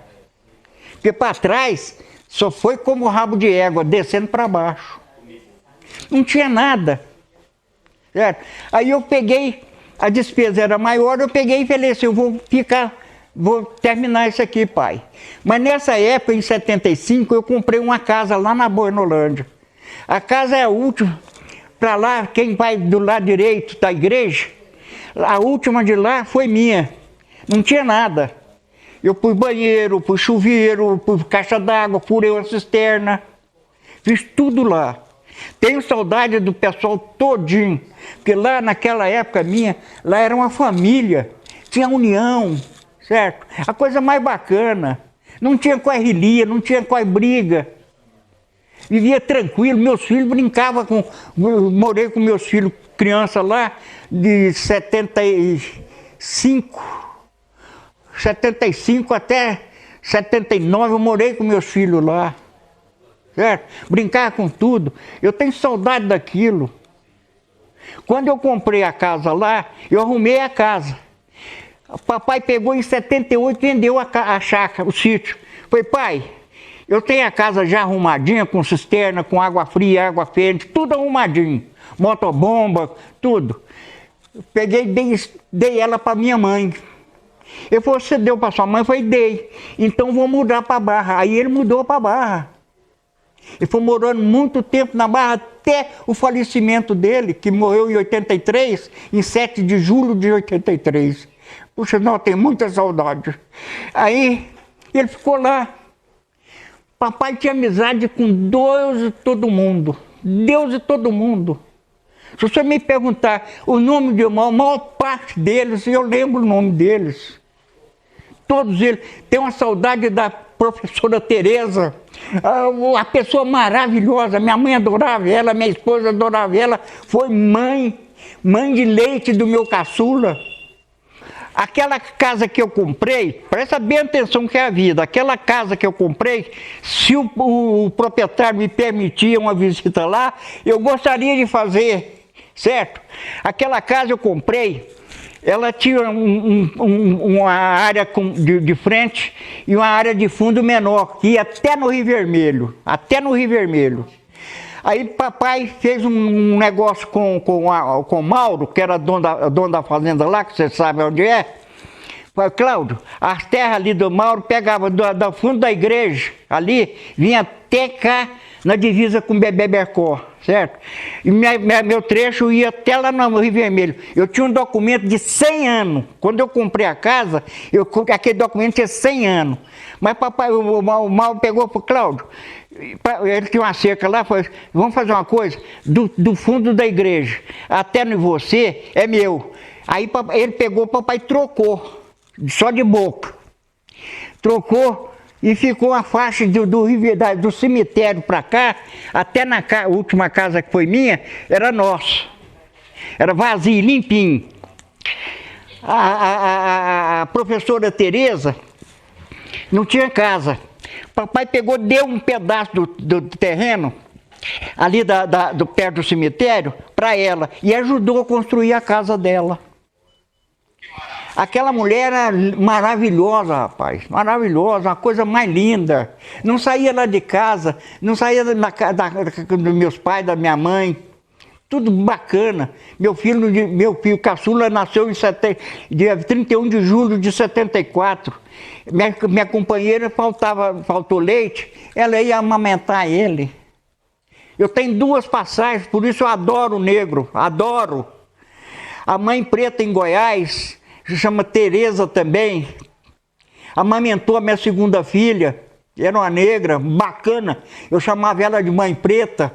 Porque para trás só foi como rabo de égua, descendo para baixo. Não tinha nada. Certo? Aí eu peguei, a despesa era maior, eu peguei e falei assim, eu vou terminar isso aqui, pai. Mas nessa época, em 75, eu comprei uma casa lá na Bornolândia. A casa é a última, para lá, quem vai do lado direito da igreja, a última de lá foi minha. Não tinha nada. Eu pus banheiro, pus chuveiro, pus caixa d'água, furei a cisterna. Fiz tudo lá. Tenho saudade do pessoal todinho, porque lá naquela época minha, lá era uma família, tinha união, certo? A coisa mais bacana, não tinha quase não tinha quase briga, vivia tranquilo, meus filhos brincavam morei com meus filhos criança lá, de 75 até 79 eu morei com meus filhos lá. Certo? Brincar com tudo. Eu tenho saudade daquilo. Quando eu comprei a casa lá, eu arrumei a casa. O papai pegou em 78 e vendeu a chácara, o sítio. Falei, pai, eu tenho a casa já arrumadinha, com cisterna, com água fria, água quente, tudo arrumadinho. Motobomba, tudo. Peguei e dei ela para minha mãe. Ele falou, você deu para sua mãe? Eu falei, dei. Então vou mudar para Barra. Aí ele mudou para Barra. Ele foi morando muito tempo na Barra até o falecimento dele, que morreu em 83, em 7 de julho de 83. Puxa, não, tem muita saudade. Aí ele ficou lá. Papai tinha amizade com Deus e todo mundo. Deus e todo mundo. Se você me perguntar o nome de a maior parte deles, eu lembro o nome deles. Todos eles. Tenho uma saudade da professora Tereza, a pessoa maravilhosa, minha mãe adorava ela, minha esposa adorava ela, foi mãe de leite do meu caçula. Aquela casa que eu comprei, presta bem atenção que é a vida, aquela casa que eu comprei, se o proprietário me permitia uma visita lá, eu gostaria de fazer, certo? Aquela casa eu comprei, ela tinha uma área de frente e uma área de fundo menor, que ia até no Rio Vermelho, Aí papai fez um negócio com o Mauro, que era dono da fazenda lá, que você sabe onde é. Falei, Cláudio, as terras ali do Mauro pegava do fundo da igreja, ali, vinha até cá na divisa com Bebercó, certo? E meu trecho ia até lá no Rio Vermelho. Eu tinha um documento de 100 anos. Quando eu comprei a casa, aquele documento tinha 100 anos. Mas papai, o Mauro pegou para o Cláudio, ele tinha uma cerca lá, falou, vamos fazer uma coisa, do fundo da igreja até no você, é meu. Aí ele pegou, papai trocou, só de boca. Trocou. E ficou a faixa do cemitério para cá, até na última casa que foi minha, era nossa. Era vazio, limpinho. A professora Tereza não tinha casa. Papai pegou, deu um pedaço do terreno, ali perto do cemitério, para ela, e ajudou a construir a casa dela. Aquela mulher era maravilhosa, rapaz, maravilhosa, uma coisa mais linda. Não saía lá de casa, não saía dos meus pais, da minha mãe, tudo bacana. Meu filho caçula nasceu dia 31 de julho de 74. Minha companheira faltou leite, ela ia amamentar ele. Eu tenho 2 passagens, por isso eu adoro o negro, adoro. A mãe preta em Goiás, se chama Tereza também, amamentou a minha segunda filha, era uma negra, bacana, eu chamava ela de mãe preta,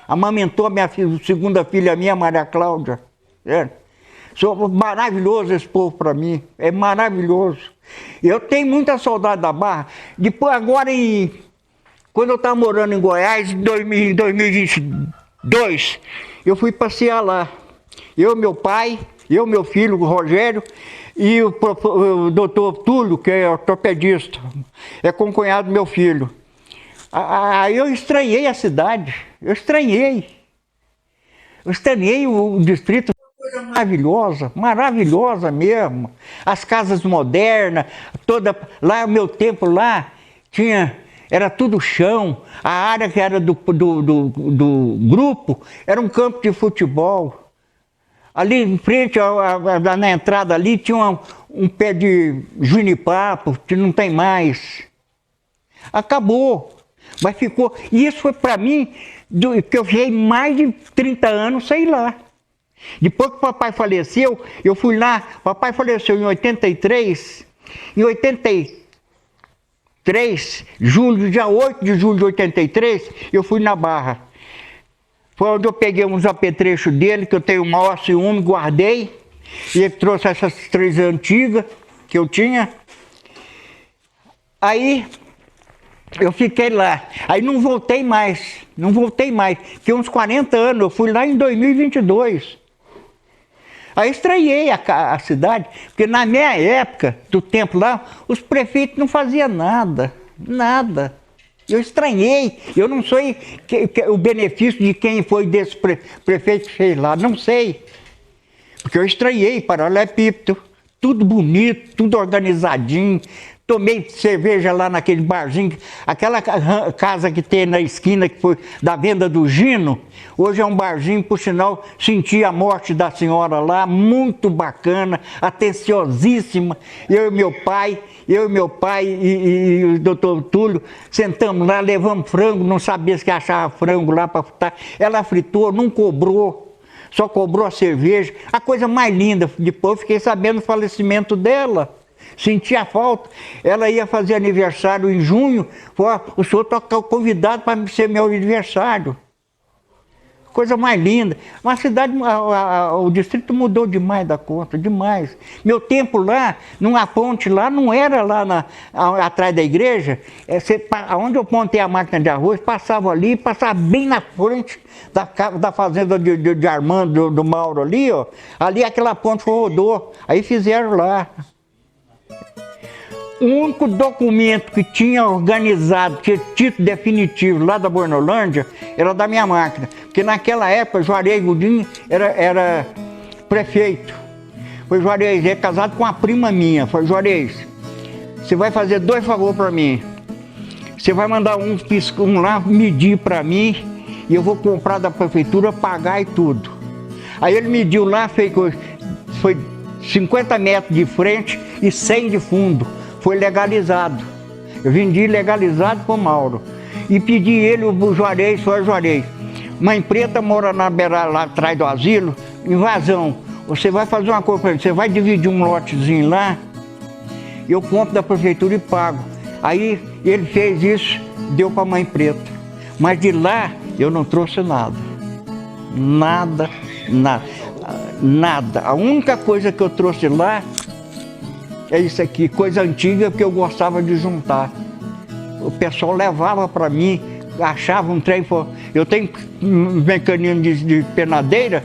amamentou a minha segunda filha minha, Maria Cláudia, maravilhoso esse povo para mim, é maravilhoso. Eu tenho muita saudade da Barra. Depois agora, quando eu estava morando em Goiás, em 2022, eu fui passear lá, meu pai, meu filho, o Rogério, e o doutor Túlio, que é ortopedista, é concunhado do meu filho. Eu estranhei a cidade, eu estranhei o distrito, coisa maravilhosa, maravilhosa mesmo. As casas modernas, lá o meu tempo lá era tudo chão, a área que era do grupo era um campo de futebol. Ali em frente, na entrada ali, tinha um pé de junipapo, que não tem mais. Acabou. Mas ficou. E isso foi para mim, que eu fiquei mais de 30 anos, sei lá. Depois que o papai faleceu, eu fui lá. Papai faleceu em 83. Em 83, dia 8 de julho de 83, eu fui na Barra. Foi onde eu peguei uns apetrechos dele, que eu tenho o maior ciúme, guardei. E ele trouxe essas 3 antigas que eu tinha. Aí eu fiquei lá. Aí não voltei mais. Fiquei uns 40 anos, eu fui lá em 2022. Aí estranhei a cidade, porque na minha época, do tempo lá, os prefeitos não faziam nada. Eu estranhei, eu não sei o benefício de quem foi desse prefeito que fez lá, não sei. Porque eu estranhei, paralelepípedo, tudo bonito, tudo organizadinho. Tomei cerveja lá naquele barzinho, aquela casa que tem na esquina, que foi da venda do Gino. Hoje é um barzinho, por sinal, senti a morte da senhora lá, muito bacana, atenciosíssima. Eu e meu pai e o doutor Túlio, sentamos lá, levamos frango, não sabia se achava frango lá para fritar. Ela fritou, não cobrou, só cobrou a cerveja. A coisa mais linda, depois eu fiquei sabendo do falecimento dela. Senti a falta. Ela ia fazer aniversário em junho. Falou, o senhor está convidado para ser meu aniversário. Coisa mais linda. Mas a cidade, o distrito mudou demais da conta, demais. Meu tempo lá, numa ponte lá, não era lá atrás da igreja. Onde eu pontei a máquina de arroz, passava ali, passava bem na frente da fazenda de Armando, do Mauro ali, ó. Ali aquela ponte rodou. Aí fizeram lá. O único documento que tinha organizado, que tinha título definitivo lá da Bornolândia, era da minha máquina. Porque naquela época, Juarez Godinho era prefeito. Foi Juarez, ele é casado com uma prima minha. Foi Juarez, você vai fazer 2 favores para mim. Você vai mandar um lá medir para mim e eu vou comprar da prefeitura, pagar e tudo. Aí ele mediu lá, foi 50 metros de frente e 100 de fundo. Foi legalizado. Eu vendi legalizado para o Mauro. E pedi ele, o Juarez, senhor Juarez. Mãe Preta mora na beirada, lá atrás do asilo, invasão. Você vai fazer uma coisa para ele, você vai dividir um lotezinho lá, eu compro da prefeitura e pago. Aí ele fez isso, deu para a Mãe Preta. Mas de lá eu não trouxe nada. Nada. A única coisa que eu trouxe lá é isso aqui, coisa antiga que eu gostava de juntar. O pessoal levava para mim, achava um trem. Eu tenho um mecanismo de penedeira,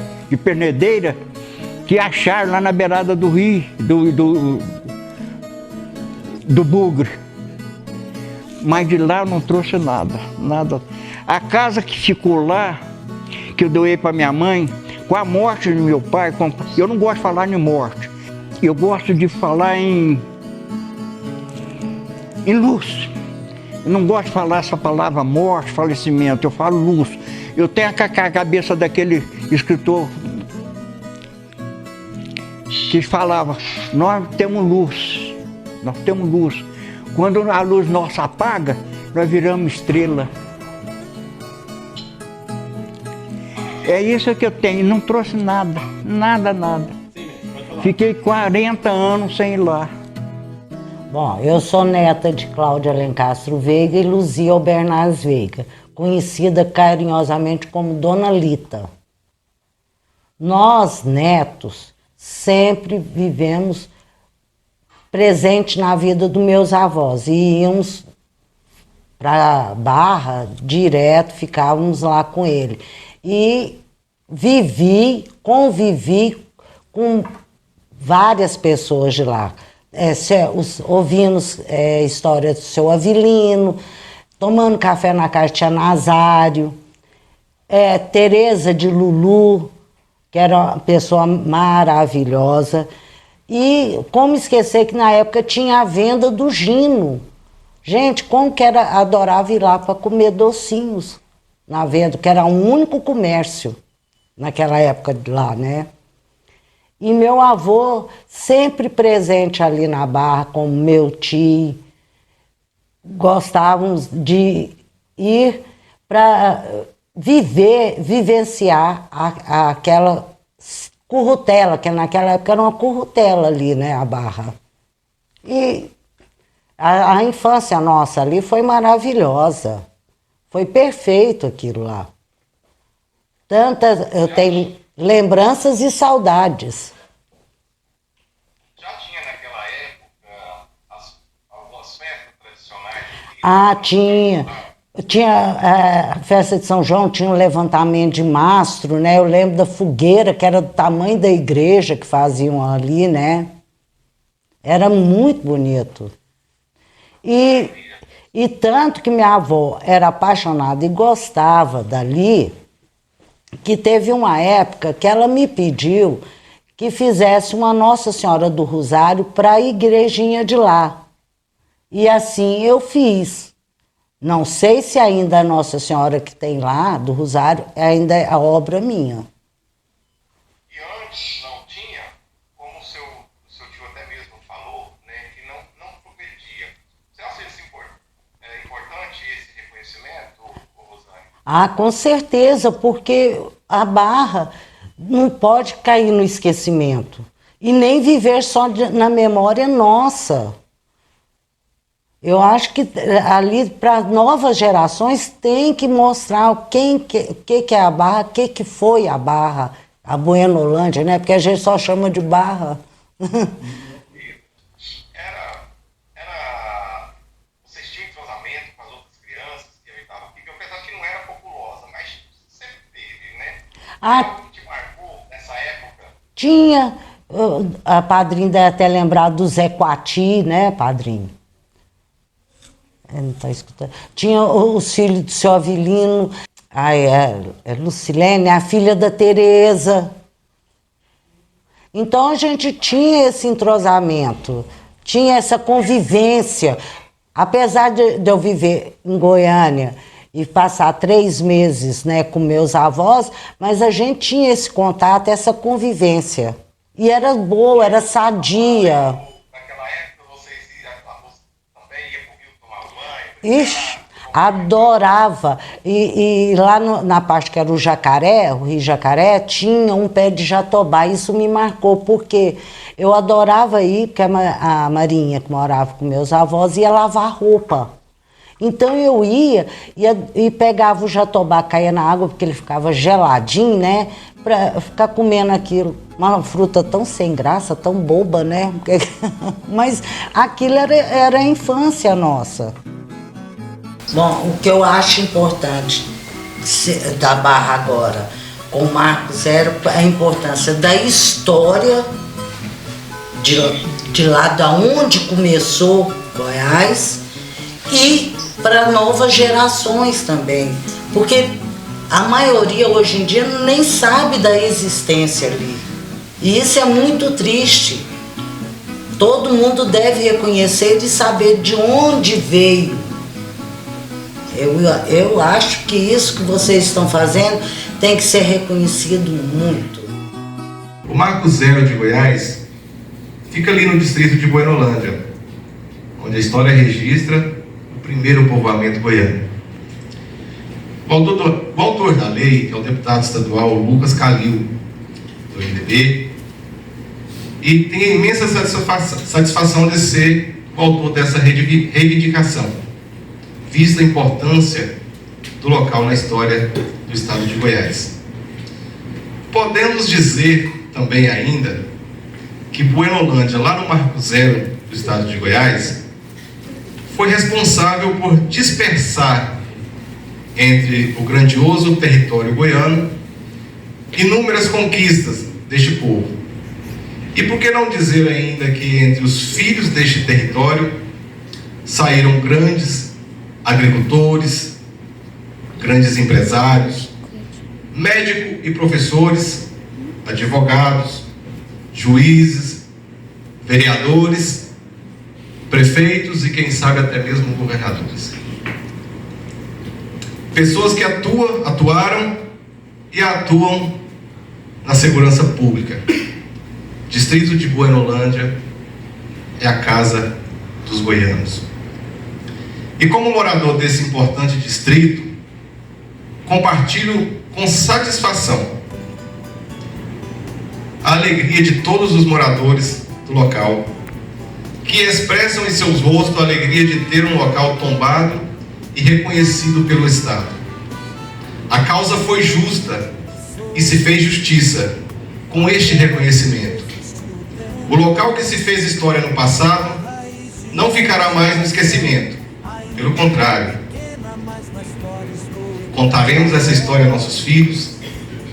que acharam lá na beirada do rio, do Bugre. Mas de lá eu não trouxe nada. A casa que ficou lá, que eu doei para minha mãe, com a morte do meu pai, eu não gosto de falar em morte. Eu gosto de falar em luz. Eu não gosto de falar essa palavra morte, falecimento, eu falo luz. Eu tenho a cabeça daquele escritor que falava, nós temos luz. Quando a luz nossa apaga, nós viramos estrela. É isso que eu tenho, não trouxe nada. Fiquei 40 anos sem ir lá. Bom, eu sou neta de Cláudia Alencastro Veiga e Luzia Albernaz Veiga, conhecida carinhosamente como Dona Lita. Nós, netos, sempre vivemos presente na vida dos meus avós e íamos para Barra direto, ficávamos lá com ele. E convivi com várias pessoas de lá, ouvindo história do seu Avilino, tomando café na casa de tia Nazário, Tereza de Lulu, que era uma pessoa maravilhosa. E como esquecer que na época tinha a venda do Gino. Gente, como que era, adorava ir lá para comer docinhos na venda, que era o único comércio naquela época de lá, né? E meu avô sempre presente ali na Barra, com meu tio. Gostávamos de ir para vivenciar aquela currutela, que naquela época era uma currutela ali, né, a Barra. E a infância nossa ali foi maravilhosa. Foi perfeito aquilo lá. Eu tenho lembranças e saudades. Já tinha naquela época algumas festas tradicionais? Ah, tinha. Tinha a festa de São João, tinha um levantamento de mastro, né? Eu lembro da fogueira, que era do tamanho da igreja que faziam ali, né? Era muito bonito. E tanto que minha avó era apaixonada e gostava dali, que teve uma época que ela me pediu que fizesse uma Nossa Senhora do Rosário para a igrejinha de lá. E assim eu fiz. Não sei se ainda a Nossa Senhora que tem lá, do Rosário, ainda é a obra minha. E antes não tinha, como o seu tio até mesmo falou, né, que não progredia. Você acha isso importante, esse reconhecimento, Rosane? Ah, com certeza, porque a Barra não pode cair no esquecimento. E nem viver só na memória nossa. Eu acho que ali, para novas gerações, tem que mostrar o que é a Barra, o que foi a Barra, a Buenolândia, né? Porque a gente só chama de Barra. Vocês tinham entrosamento com as outras crianças que habitavam aqui, que eu pensava que não era populosa, mas sempre teve, né? Algo que te marcou nessa época? Tinha. A padrinha deve até lembrar do Zé Coati, né, padrinho? Não tá escutando. Tinha os filhos do seu Avelino, Lucilene, a filha da Tereza. Então a gente tinha esse entrosamento, tinha essa convivência. Apesar de eu viver em Goiânia e passar 3 meses, né, com meus avós, mas a gente tinha esse contato, essa convivência. E era boa, era sadia. Ixi, adorava. E lá na parte que era o Jacaré, o Rio Jacaré, tinha um pé de jatobá. Isso me marcou, porque eu adorava ir, porque a Marinha, que morava com meus avós, ia lavar roupa. Então eu ia e pegava o jatobá, caía na água, porque ele ficava geladinho, né? Pra ficar comendo aquilo. Uma fruta tão sem graça, tão boba, né? Mas aquilo era a infância nossa. Bom, o que eu acho importante da Barra agora, com o Marco Zero, a importância da história de lá da onde começou Goiás e para novas gerações também, porque a maioria hoje em dia nem sabe da existência ali, e isso é muito triste. Todo mundo deve reconhecer e saber de onde veio. Eu acho que isso que vocês estão fazendo tem que ser reconhecido muito. O Marco Zero de Goiás fica ali no distrito de Buenolândia, onde a história registra o primeiro povoamento goiano. O autor da lei é o deputado estadual Lucas Calil, do MDB, e tem a imensa satisfação de ser o autor dessa reivindicação, vista a importância do local na história do estado de Goiás. Podemos dizer também ainda que Buenolândia, lá no Marco Zero do estado de Goiás, foi responsável por dispersar entre o grandioso território goiano inúmeras conquistas deste povo. E por que não dizer ainda que entre os filhos deste território saíram grandes agricultores, grandes empresários, médicos e professores, advogados, juízes, vereadores, prefeitos e quem sabe até mesmo governadores. Pessoas que atuaram e atuam na segurança pública. Distrito de Buenolândia é a casa dos goianos. E como morador desse importante distrito, compartilho com satisfação a alegria de todos os moradores do local, que expressam em seus rostos a alegria de ter um local tombado e reconhecido pelo Estado. A causa foi justa e se fez justiça com este reconhecimento. O local que se fez história no passado não ficará mais no esquecimento. Pelo contrário, contaremos essa história a nossos filhos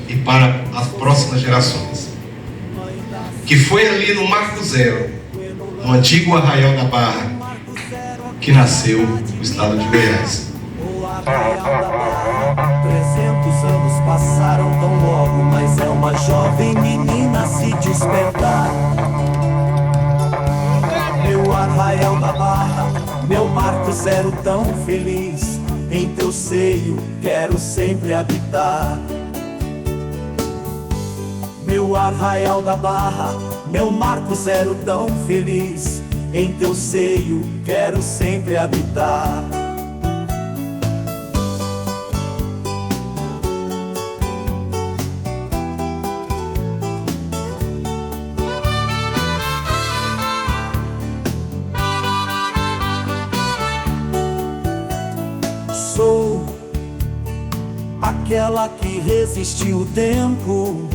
e para as próximas gerações. Que foi ali no Marco Zero, no antigo Arraial da Barra, que nasceu o estado de Goiás. 300 anos passaram tão logo, mas é uma jovem menina se despertar. Meu Arraial da Barra, meu Marco Zero tão feliz, em teu seio quero sempre habitar. Meu Arraial da Barra, meu Marco Zero tão feliz, em teu seio quero sempre habitar. Sou aquela que resistiu o tempo,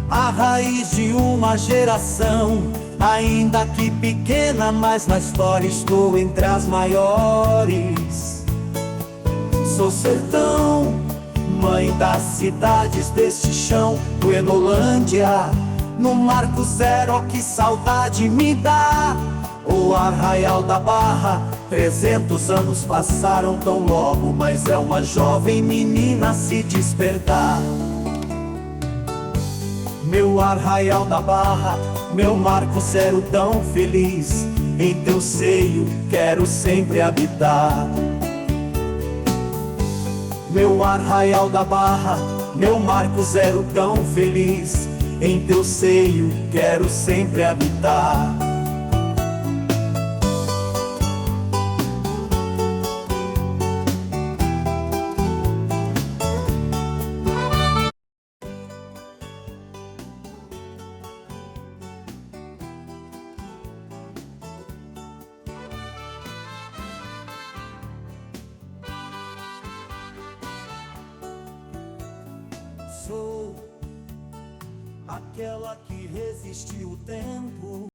a raiz de uma geração, ainda que pequena, mas na história estou entre as maiores. Sou sertão, mãe das cidades deste chão, Buenolândia, no Marco Zero, oh, que saudade me dá. O Arraial da Barra, 300 anos passaram tão logo, mas é uma jovem menina se despertar. Meu Arraial da Barra, meu Marco Zero tão feliz, em teu seio quero sempre habitar. Meu Arraial da Barra, meu Marco Zero tão feliz, em teu seio quero sempre habitar. Sou aquela que resistiu o tempo.